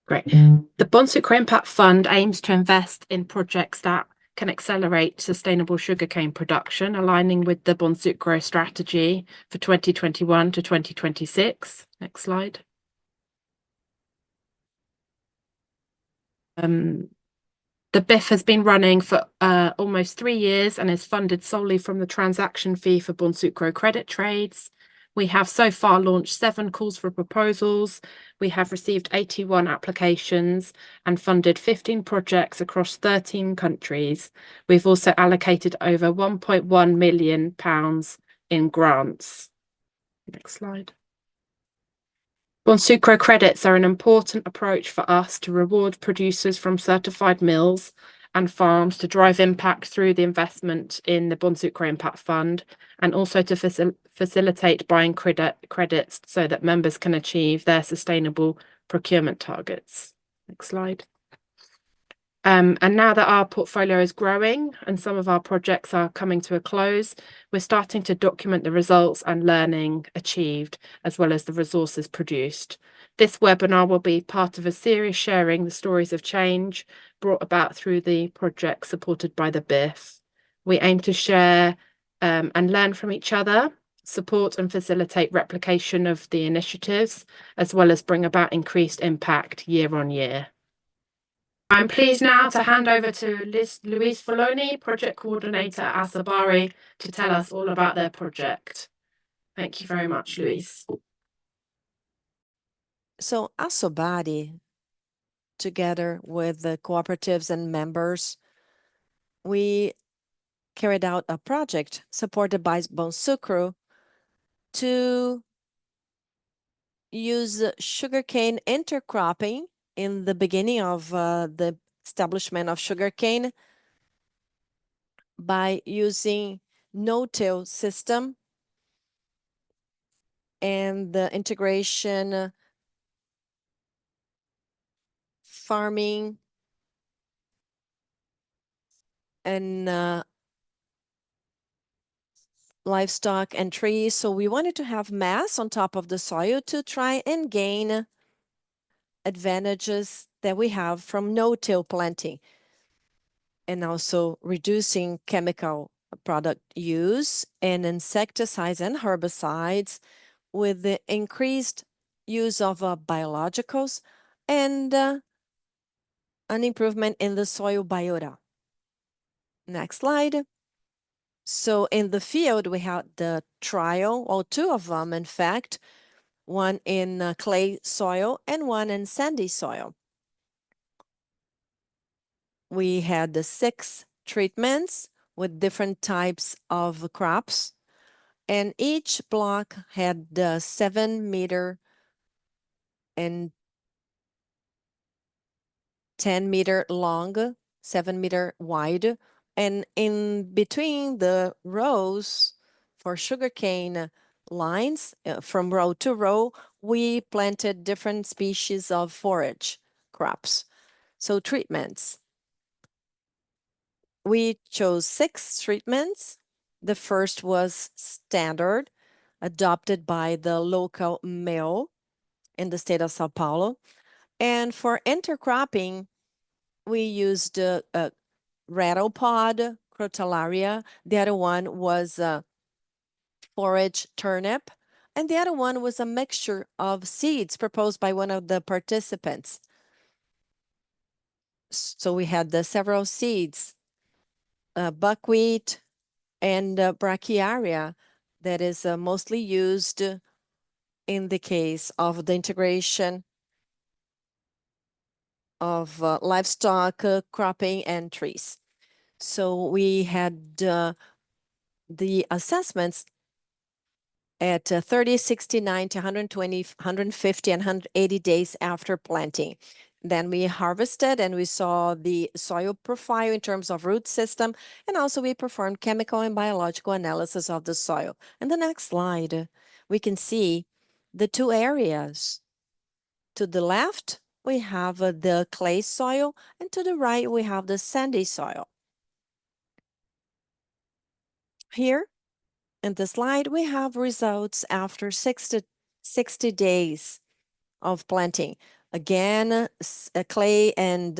Great. The Bonsucro Impact Fund aims to invest in projects that can accelerate sustainable sugarcane production, aligning with the Bonsucro strategy for 2021 to 2026. Next slide. The BIF has been running for almost 3 years and is funded solely from the transaction fee for Bonsucro credit trades. We have so far launched 7 calls for proposals. We have received 81 applications and funded 15 projects across 13 countries. We've also allocated over £1.1 million in grants. Next slide. Bonsucro credits are an important approach for us to reward producers from certified mills and farms to drive impact through the investment in the Bonsucro Impact Fund, and also to facilitate buying credits so that members can achieve their sustainable procurement targets. Next slide. And now that our portfolio is growing and some of our projects are coming to a close, we're starting to document the results and learning achieved, as well as the resources produced. This webinar will be part of a series sharing the stories of change brought about through the project supported by the BIF. We aim to share and learn from each other, support and facilitate replication of the initiatives, as well as bring about increased impact year on year. I'm pleased now to hand over to Louise Foloni, Project Coordinator at Assobari, to tell us all about their project. Thank you very much, Louise. So Assobari, together with the cooperatives and members, we carried out a project supported by Bonsucro to use sugarcane intercropping in the beginning of the establishment of sugarcane by using no-till system and the integration farming and livestock and trees. So we wanted to have mass on top of the soil to try and gain advantages that we have from no-till planting, and also reducing chemical product use and insecticides and herbicides with the increased use of biologicals and an improvement in the soil biota. Next slide. So in the field, we had the trial, or 2 of them, in fact, one in clay soil and one in sandy soil. We had the 6 treatments with different types of crops, and each block had the 7-meter and 10-meter long, 7-meter wide, and in between the rows for sugarcane lines, from row to row, we planted different species of forage crops. So treatments. We chose 6 treatments. The first was standard, adopted by the local mill in the state of Sao Paulo. And for intercropping, we used rattle pod, crotalaria. The other one was forage turnip. And the other one was a mixture of seeds proposed by one of the participants. So we had the several seeds, buckwheat and brachiaria, that is mostly used in the case of the integration of livestock, cropping, and trees. So we had the assessments at 30, 60, 90, 120, 150, and 180 days after planting. Then we harvested and we saw the soil profile in terms of root system, and also we performed chemical and biological analysis of the soil. In the next slide, we can see the 2 areas. To the left, we have the clay soil, and to the right, we have the sandy soil. Here in the slide, we have results after 60 days of planting. again, clay and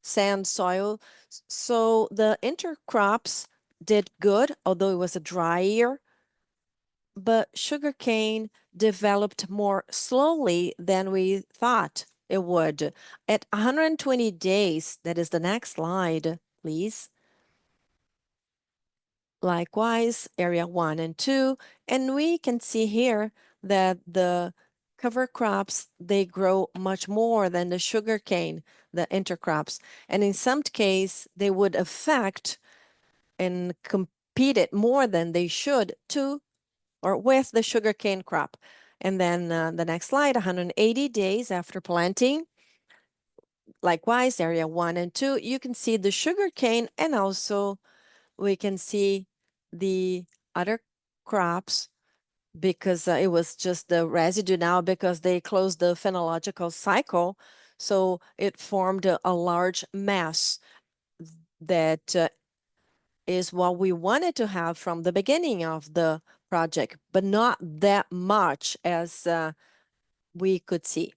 sand soil. So the intercrops did good, although it was a dry year. But sugarcane developed more slowly than we thought it would. At 120 days, that is the next slide, please. Likewise, area 1 and 2, and we can see here that the cover crops, they grow much more than the sugarcane, the intercrops. And in some case, they would affect and compete it more than they should to or with the sugarcane crop. And then the next slide, 180 days after planting. Likewise, area 1 and 2, you can see the sugarcane, and also we can see the other crops because it was just the residue now because they closed the phenological cycle. So it formed a large mass that is what we wanted to have from the beginning of the project, but not that much as we could see.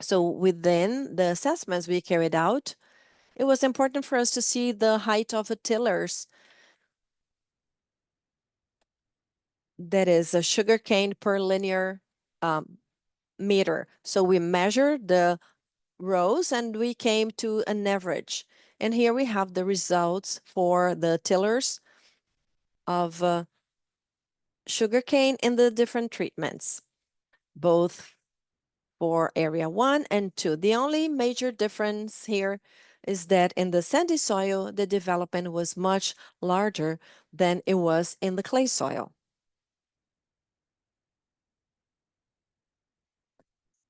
So within the assessments we carried out, it was important for us to see the height of the tillers. That is a sugarcane per linear meter. So we measured the rows and we came to an average. And here we have the results for the tillers of sugarcane in the different treatments, both for area 1 and 2. The only major difference here is that in the sandy soil, the development was much larger than it was in the clay soil.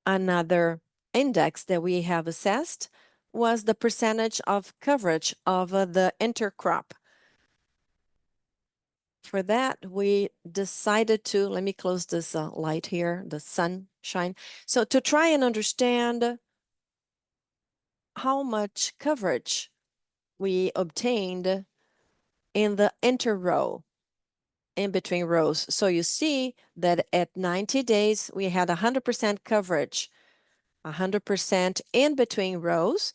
Another index that we have assessed was the percentage of coverage of the intercrop. For that, we decided to, let me close this light here, the sunshine. So to try and understand how much coverage we obtained in the interrow, in between rows. So you see that at 90 days, we had 100% coverage, 100% in between rows,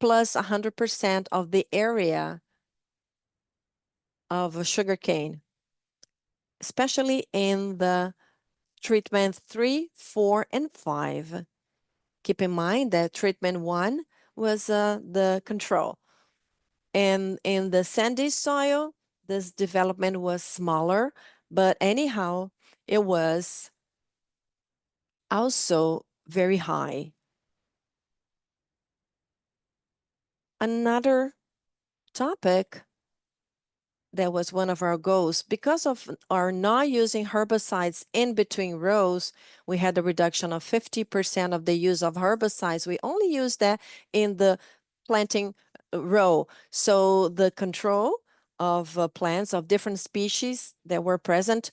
plus 100% of the area of sugarcane, especially in the treatment 3, 4, and 5. Keep in mind that treatment 1 was the control. And in the sandy soil, this development was smaller, but anyhow, it was also very high. Another topic that was one of our goals, because of our not using herbicides in between rows, we had a reduction of 50% of the use of herbicides. We only used that in the planting row. So the control of plants of different species that were present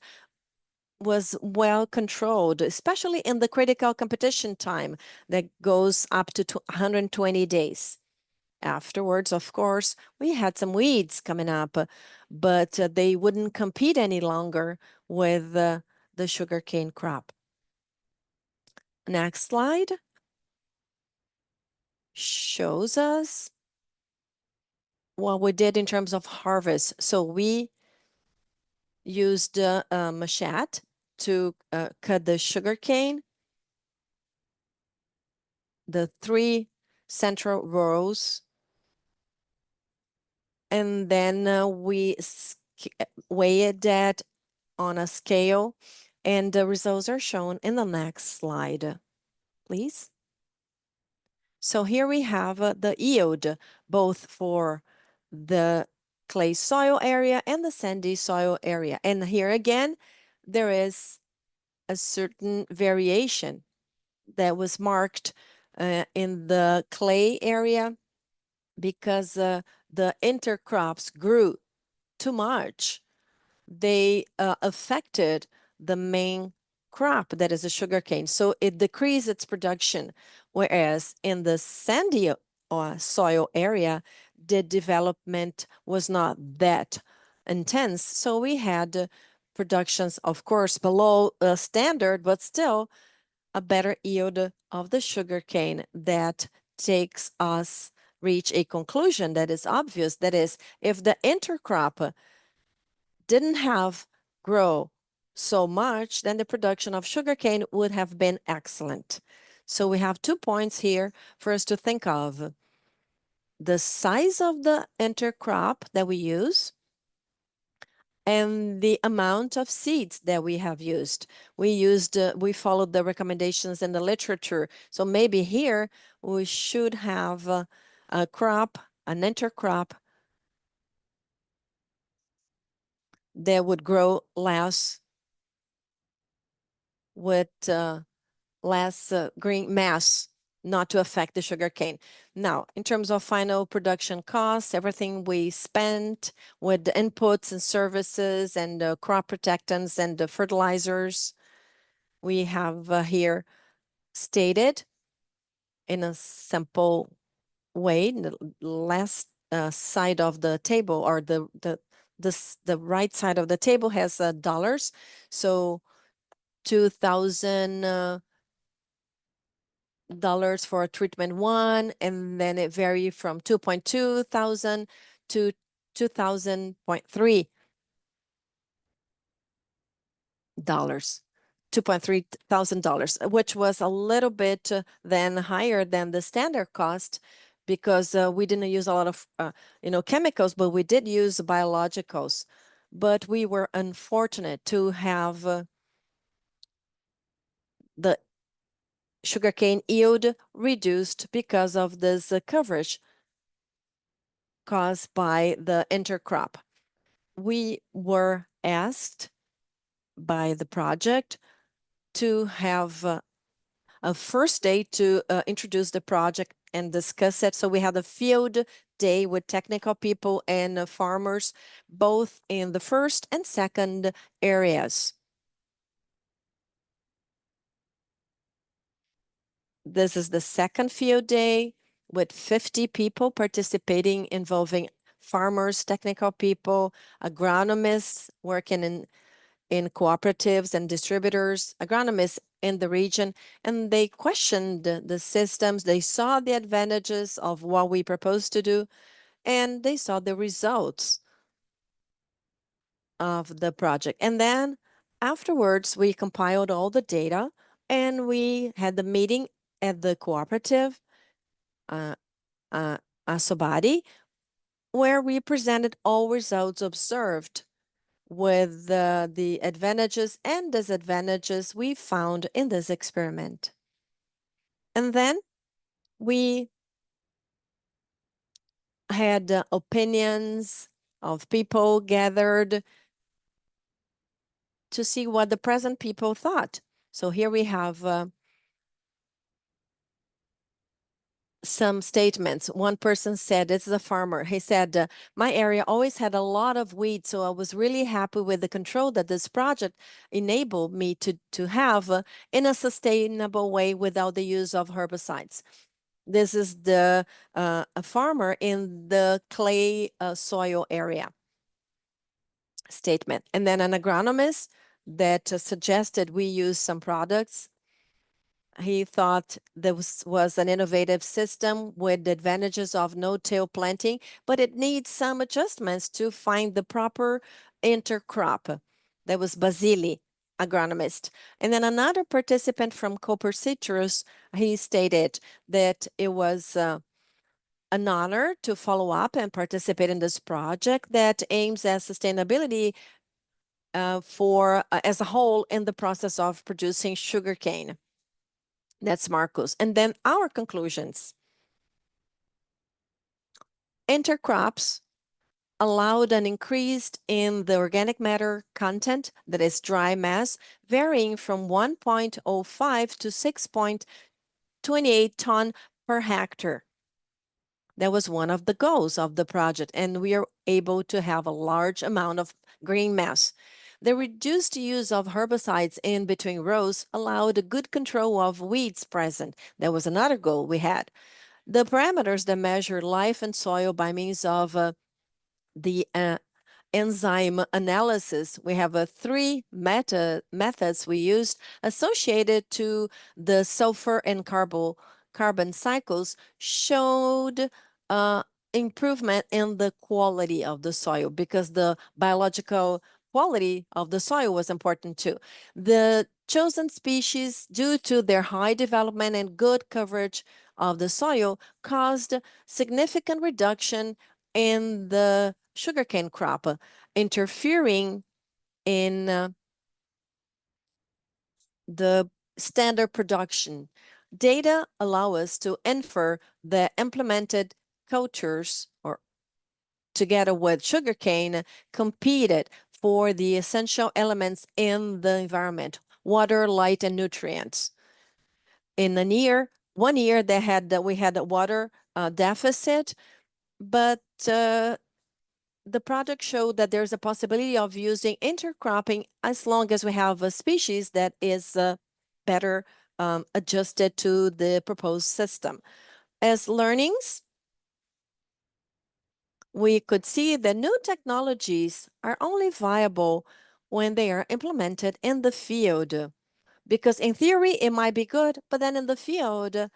was well controlled, especially in the critical competition time that goes up to 120 days. Afterwards, of course, we had some weeds coming up, but they wouldn't compete any longer with the sugarcane crop. Next slide shows us what we did in terms of harvest. So we used a machete to cut the sugarcane, the 3 central rows, and then we weighed that on a scale, and the results are shown in the next slide, please. So here we have the yield, both for the clay soil area and the sandy soil area. And here again, there is a certain variation that was marked in the clay area because the intercrops grew too much. They affected the main crop, that is the sugarcane. So it decreased its production, whereas in the sandy soil area, the development was not that intense. So we had productions, of course, below standard, but still a better yield of the sugarcane. That takes us reach a conclusion that is obvious. That is, if the intercrop didn't have grow so much, then the production of sugarcane would have been excellent. So we have 2 points here for us to think of: the size of the intercrop that we use and the amount of seeds that we have used. We followed the recommendations in the literature. So maybe here we should have a crop, an intercrop that would grow less with less green mass, not to affect the sugarcane. Now, in terms of final production costs, everything we spent with the inputs and services and crop protectants and the fertilizers, we have here stated in a simple way. The last side of the table, or the right side of the table, has dollars. So 2,000 dollars for treatment 1, and then it varied from 2.2 thousand to 2,000.3 dollars. $2,300, which was a little bit then higher than the standard cost, because we didn't use a lot of chemicals, but we did use biologicals. But we were unfortunate to have the sugarcane yield reduced because of this coverage caused by the intercrop. We were asked by the project to have a first day to introduce the project and discuss it. So we had a field day with technical people and farmers, both in the first and second areas. This is the second field day with 50 people participating, involving farmers, technical people, agronomists working in cooperatives and distributors, agronomists in the region, and they questioned the systems. They saw the advantages of what we proposed to do, and they saw the results of the project. And then afterwards, we compiled all the data, and we had the meeting at the cooperative, Assobari, where we presented all results observed with the advantages and disadvantages we found in this experiment. And then we had opinions of people gathered to see what the present people thought. So here we have some statements. One person said, this is a farmer, he said, my area always had a lot of weeds, so I was really happy with the control that this project enabled me to have in a sustainable way without the use of herbicides. This is a farmer in the clay soil area statement. And then an agronomist that suggested we use some products. He thought this was an innovative system with the advantages of no-till planting, but it needs some adjustments to find the proper intercrop. That was Basili, agronomist. And then another participant from Copper Citrus, he stated that it was an honor to follow up and participate in this project that aims at sustainability for as a whole in the process of producing sugarcane. That's Marcos. And then our conclusions. Intercrops allowed an increase in the organic matter content, that is dry mass, varying from 1.05 to 6.28 ton per hectare. That was one of the goals of the project, and we are able to have a large amount of green mass. The reduced use of herbicides in between rows allowed a good control of weeds present. That was another goal we had. The parameters that measure life and soil by means of the enzyme analysis, we have three methods we used associated to the sulfur and carbon cycles showed improvement in the quality of the soil, because the biological quality of the soil was important too. The chosen species, due to their high development and good coverage of the soil, caused significant reduction in the sugarcane crop, interfering in the standard production. Data allow us to infer the implemented cultures, or together with sugarcane, competed for the essential elements in the environment: water, light, and nutrients. In one year we had a water deficit, but the project showed that there's a possibility of using intercropping as long as we have a species that is better adjusted to the proposed system. As learnings, we could see that new technologies are only viable when they are implemented in the field. Because in theory, it might be good, but then in the field,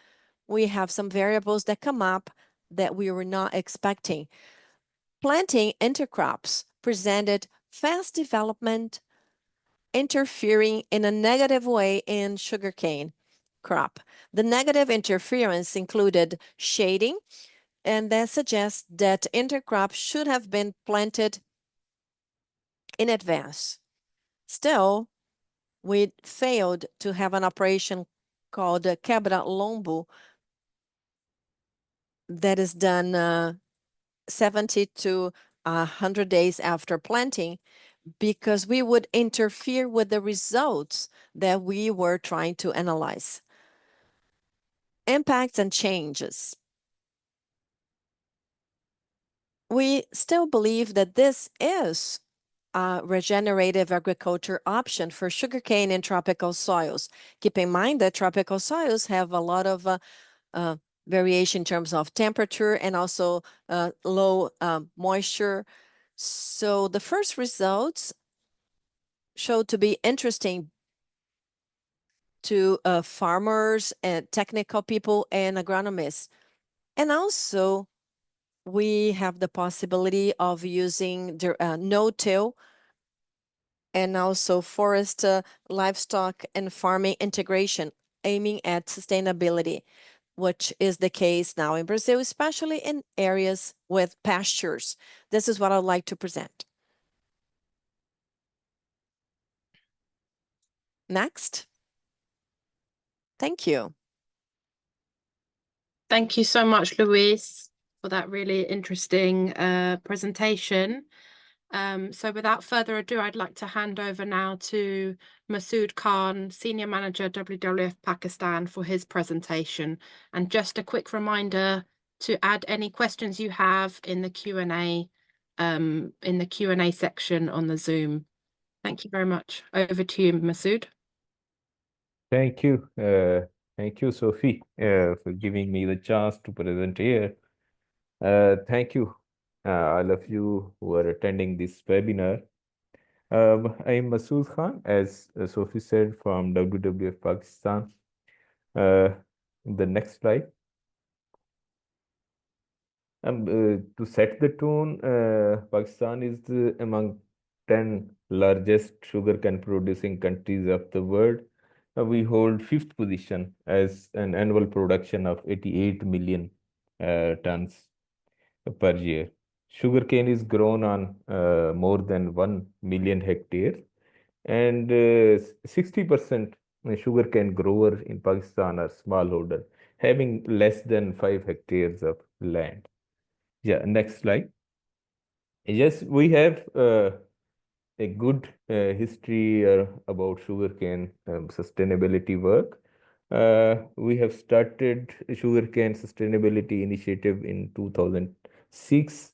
we have some variables that come up that we were not expecting. Planting intercrops presented fast development, interfering in a negative way in sugarcane crop. The negative interference included shading, and that suggests that intercrops should have been planted in advance. Still, we failed to have an operation called quebra-lombo that is done 70 to 100 days after planting, because we would interfere with the results that we were trying to analyze. Impacts and changes. We still believe that this is a regenerative agriculture option for sugarcane in tropical soils. Keep in mind that tropical soils have a lot of variation in terms of temperature and also low moisture. So the first results showed to be interesting to farmers and technical people and agronomists. And also, we have the possibility of using no-till and also forest, livestock, and farming integration, aiming at sustainability, which is the case now in Brazil, especially in areas with pastures. This is what I'd like to present. Next. Thank you. Thank you so much, Luis, for that really interesting presentation. So without further ado, I'd like to hand over now to Masood Khan, Senior Manager, WWF-Pakistan, for his presentation. And just a quick reminder to add any questions you have in the Q&A section on the Zoom. Thank you very much. Over to you, Masood. Thank you. Thank you, Sophie, for giving me the chance to present here. Thank you, all of you who are attending this webinar. I'm Masood Khan, as Sophie said, from WWF Pakistan. The next slide. To set the tone, Pakistan is among 10 largest sugarcane producing countries of the world. We hold 5th position as an annual production of 88 million tons per year. Sugarcane is grown on more than 1 million hectares, and 60% sugarcane growers in Pakistan are smallholder, having less than 5 hectares of land. Yeah, next slide. Yes, we have a good history about sugarcane sustainability work. We have started a sugarcane sustainability initiative in 2006,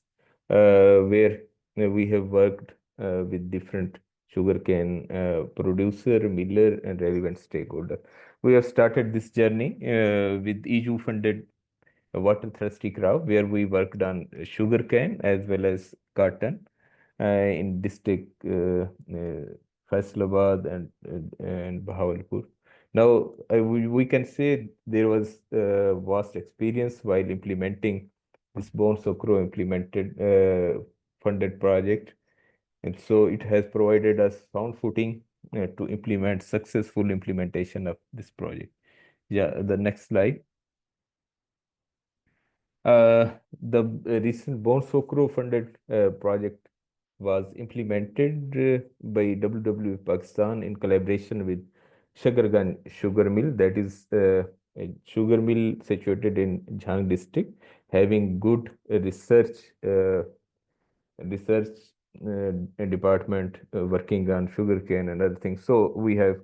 where we have worked with different sugarcane producer, miller, and relevant stakeholder. We have started this journey with EU-funded water thirsty crop, where we worked on sugarcane as well as cotton. in district Faisalabad and Bahawalpur. Now, we can say there was vast experience while implementing this Bonsucro implemented funded project. And so it has provided us sound footing to implement successful implementation of this project. Yeah, the next slide. The recent Bonsucro funded project was implemented by WWF-Pakistan in collaboration with Sugarcane sugar mill, that is a sugar mill situated in Jhang district, having good research department working on sugarcane and other things. So we have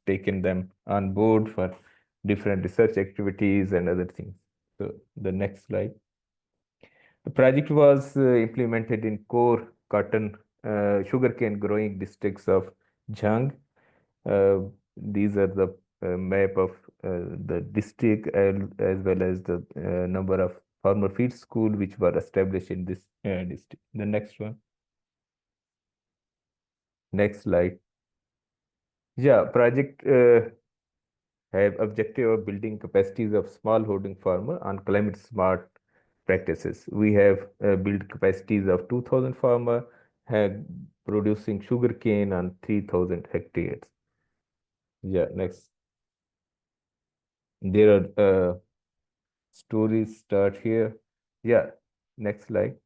taken them on board for different research activities and other things. So the next slide. The project was implemented in core cotton sugarcane growing districts of Jhang. These are the map of the district as well as the number of farmer field school which were established in this district. The next one. Next slide. Yeah, project have objective of building capacities of smallholding farmer on climate smart practices. We have built capacities of 2,000 farmer have producing sugarcane on 3,000 hectares. Yeah, next. There are stories start here. Yeah, next slide.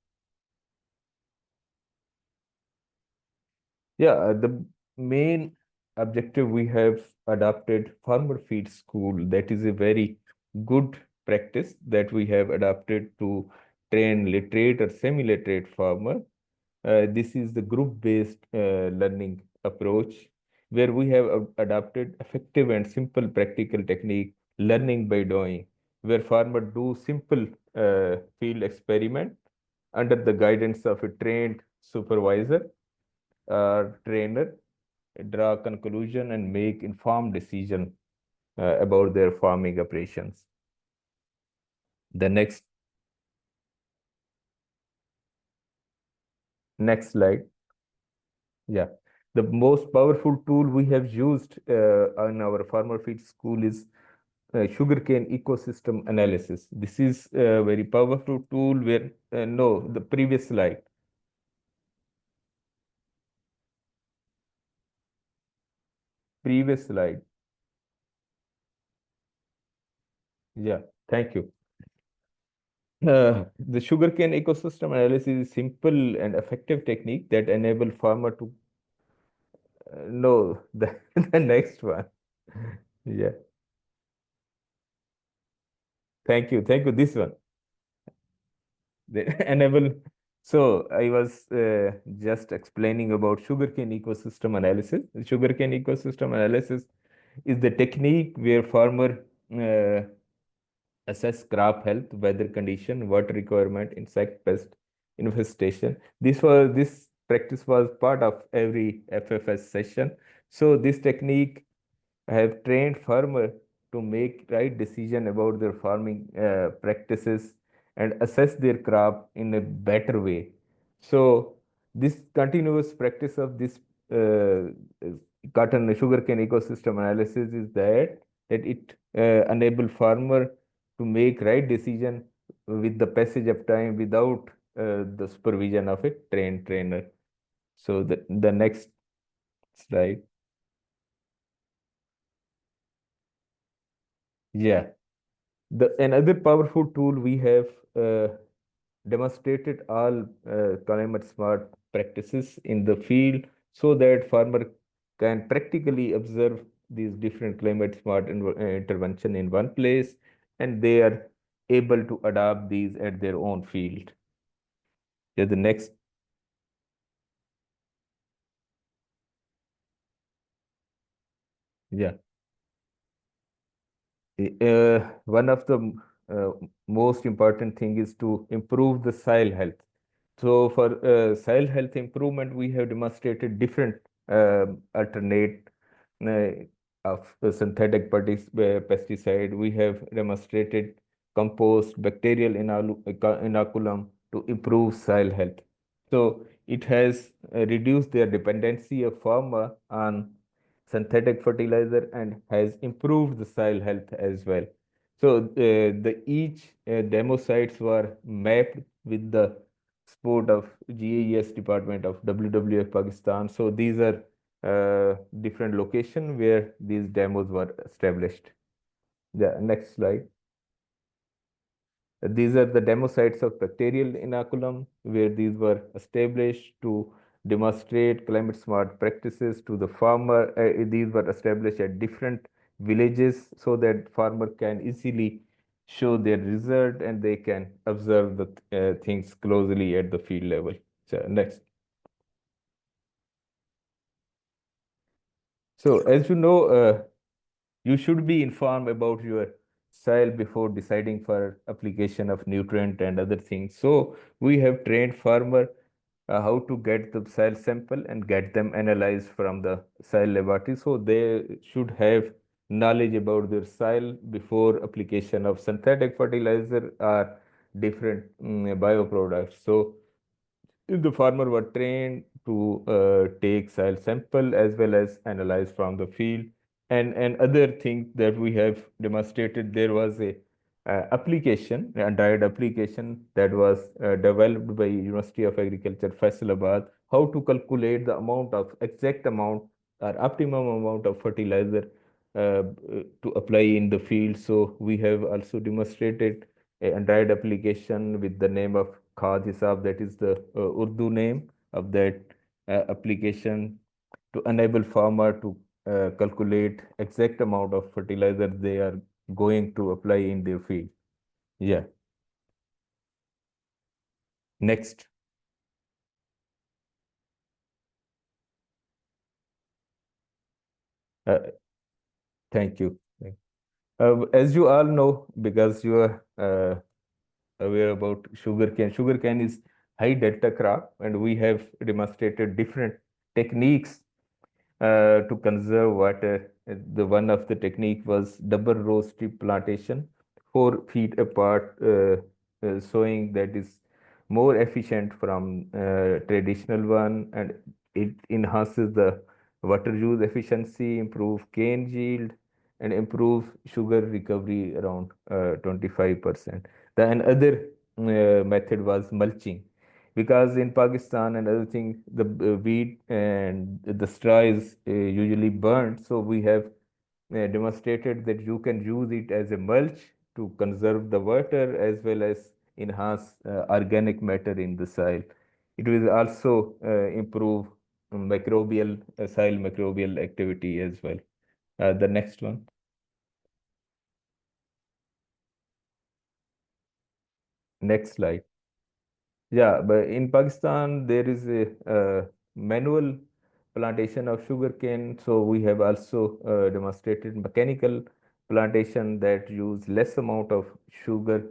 Yeah, the main objective we have adopted farmer feed school. That is a very good practice that we have adopted to train literate or semi-literate farmer. This is the group-based learning approach where we have adopted effective and simple practical technique learning by doing, where farmer do simple field experiment under the guidance of a trained supervisor trainer, draw conclusion and make informed decision about their farming operations. The next slide. Yeah, the most powerful tool we have used in our farmer feed school is sugarcane ecosystem analysis. This is a very powerful tool where, no, the previous slide. Previous slide. Yeah, thank you. The sugarcane ecosystem analysis is simple and effective technique that enable farmer to no, the next one. Yeah, thank you, this one. The enable. So I was just explaining about sugarcane ecosystem analysis. Sugarcane ecosystem analysis is the technique where farmer uh, assess crop health, weather condition, water requirement, insect pest infestation. This practice was part of every FFS session. So this technique have trained farmer to make right decision about their farming practices and assess their crop in a better way. So this continuous practice of this uh, cotton sugarcane ecosystem analysis is that it enable farmer to make right decision with the passage of time without the supervision of a trained trainer. So the next slide. Yeah. Another powerful tool we have demonstrated all climate smart practices in the field so that farmer can practically observe these different climate smart intervention in one place and they are able to adopt these at their own field. Yeah, the next. Yeah. One of the uh, most important thing is to improve the soil health. So for soil health improvement, we have demonstrated different alternate uh, of the synthetic pesticide. We have demonstrated compost, bacterial inoculum to improve soil health. So it has reduced their dependency of farmer on synthetic fertilizer and has improved the soil health as well. So the each demo sites were mapped with the support of GAES department of WWF Pakistan. So these are different locations where these demos were established. The next slide. These are the demo sites of bacterial inoculum where these were established to demonstrate climate smart practices to the farmer. These were established at different villages so that farmer can easily show their result and they can observe the things closely at the field level. So next. So as you know, you should be informed about your soil before deciding for application of nutrient and other things. So we have trained farmer how to get the soil sample and get them analyzed from the soil laboratory. So they should have knowledge about their soil before application of synthetic fertilizer or different bioproducts. So if the farmer were trained to take soil sample as well as analyze from the field and other things that we have demonstrated, there was a application, a diet application that was developed by University of Agriculture Faisalabad, how to calculate the amount of exact amount or optimum amount of fertilizer to apply in the field. So we have also demonstrated a Android application with the name of Khad Hisab, that is the Urdu name of that application, to enable farmer to calculate exact amount of fertilizer they are going to apply in their field. Yeah. Next. Uh, Thank you. As you all know, because you are aware about sugarcane. Sugarcane is high delta crop, and we have demonstrated different techniques to conserve water. The one of the technique was double row strip plantation, 4 feet apart, showing that is more efficient from traditional one, and it enhances the water use efficiency, improve cane yield, and improve sugar recovery around 25%. The another method was mulching, because in Pakistan and other things, the wheat and the straw is usually burnt. So we have demonstrated that you can use it as a mulch to conserve the water as well as enhance organic matter in the soil. It will also improve microbial soil microbial activity as well. The next one. Next slide. Yeah, but in Pakistan, there is a manual plantation of sugarcane. So we have also demonstrated mechanical plantation that use less amount of sugar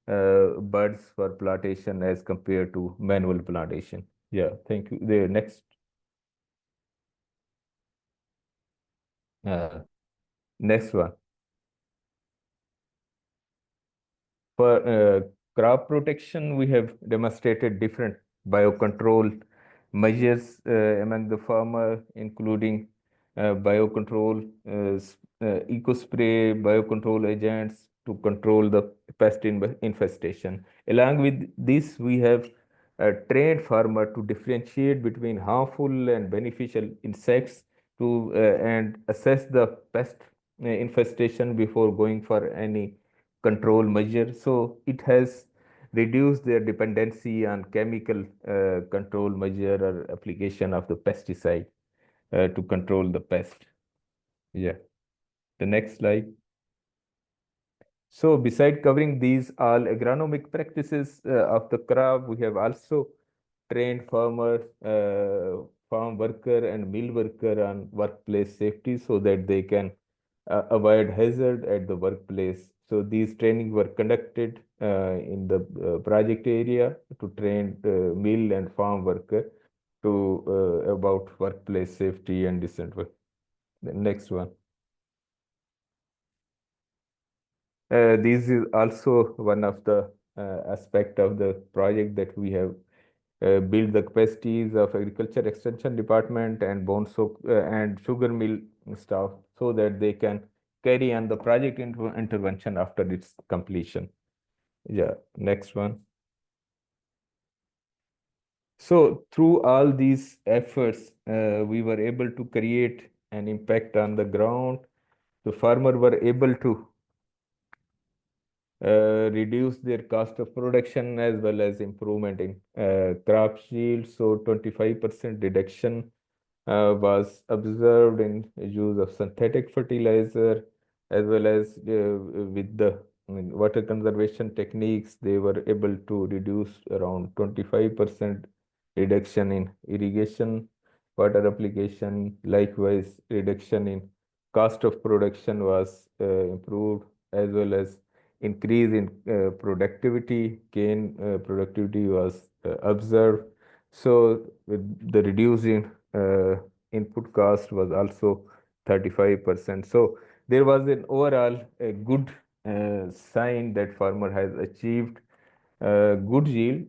buds for plantation as compared to manual plantation. Yeah, thank you. The next, uh, next one. For crop protection, we have demonstrated different biocontrol measures among the farmer, including biocontrol, eco-spray, biocontrol agents to control the pest infestation. Along with this, we have trained farmer to differentiate between harmful and beneficial insects to and assess the pest infestation before going for any control measure. So it has reduced their dependency on chemical control measure or application of the pesticide to control the pest. Yeah. The next slide. So beside covering these all agronomic practices of the crop, we have also trained farmer, farm worker and mill worker on workplace safety so that they can avoid hazard at the workplace. So these trainings were conducted in the project area to train mill and farm worker to about workplace safety and decent work. The next one. This is also one of the aspect of the project that we have build the capacities of agriculture extension department and and sugar mill staff so that they can carry on the project intervention after its completion. Yeah, next one. So through all these efforts, we were able to create an impact on the ground. The farmer were able to reduce their cost of production as well as improvement in crop yield. So 25% reduction was observed in use of synthetic fertilizer as well as with the water conservation techniques. They were able to reduce around 25% reduction in irrigation water application. Likewise, reduction in cost of production was improved, as well as increase in productivity was observed. So with the reducing input cost was also 35%. So there was an overall a good sign that farmer has achieved good yield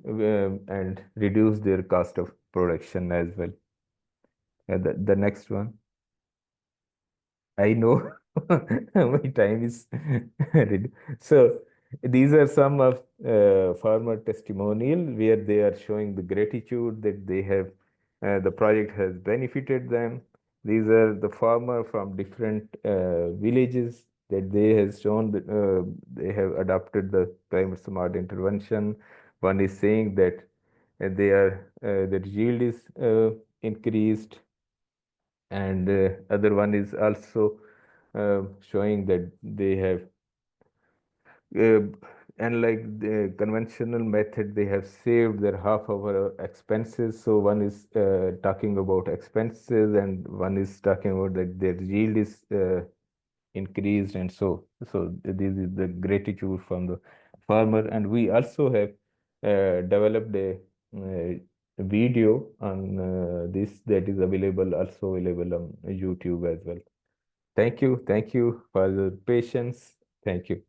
and reduced their cost of production as well. The next one. I know my time is ready. So these are some of farmer testimonial where they are showing the gratitude that they have, the project has benefited them. These are the farmer from different villages that they have shown that they have adopted the climate smart intervention. One is saying that their yield is increased, and other one is also showing that they have uh, unlike the conventional method, they have saved their half of our expenses. So one is talking about expenses and one is talking about that their yield is increased, and so this is the gratitude from the farmer. And we also have developed a video on this that is also available on YouTube as well. Thank you for your patience. Thank you.